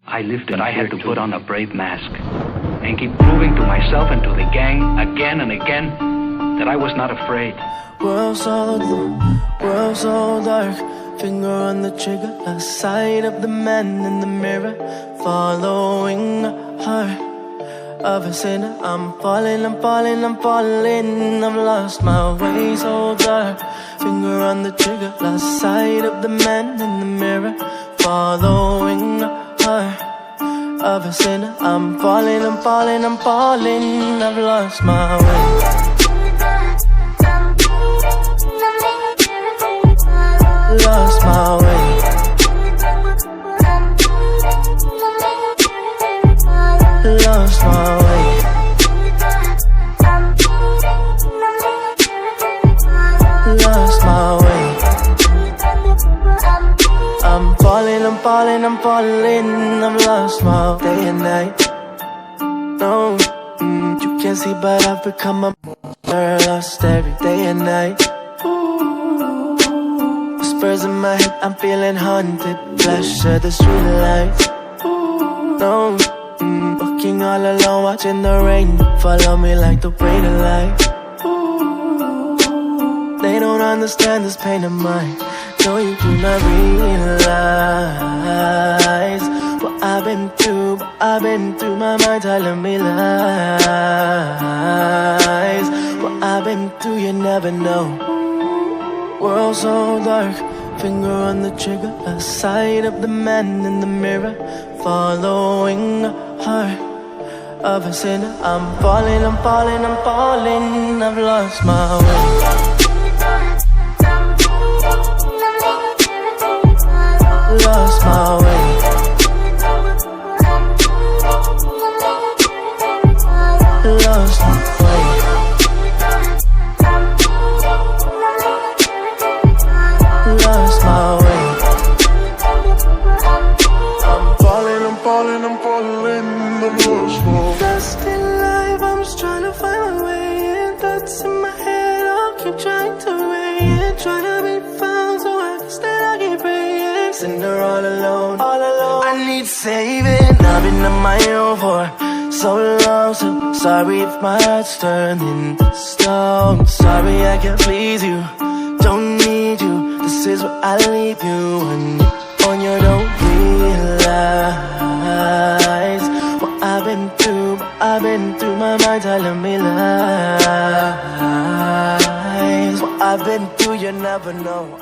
I lived that I had to put on a brave mask and keep proving to myself and to the gang again and again that I was not afraid. World so dark, finger on the trigger, lost sight of the man in the mirror, following a heart of a sinner. I'm falling, I've lost my way. So dark, finger on the trigger, lost sight of the man in the mirror, following a heart of a sinner. I'm falling, I've lost my way. Lost my way. Lost my way. Lost my way. I'm falling, I've lost my day and night. No, you can't see, but I've become a lost every day and night. Whispers in my head, I'm feeling haunted. Flash of the street lights. No, walking all alone, watching the rain follow me like the way to light. They don't understand this pain of mine. No, you do not realize what I've been through. My mind telling me lies. What I've been through, you never know. World so dark, finger on the trigger, lost sight of the man in the mirror, following a heart of a sinner. I'm falling, I've lost my way. Lost my way. Lost my way. Lost my way. I'm falling, I've lost my way. Lost in life, I'm just trying to find my way in. Thoughts in my head, I'll keep trying to weigh in. Trying to be found so I can stay, I keep praying. Sinner all alone, I need saving. I've been on my own for so long, so sorry if my heart's turned into stone. Sorry I can't please you, don't need you. This is where I leave you when you're on your own. Realize what I've been through, my mind telling me lies. What I've been through, you never know.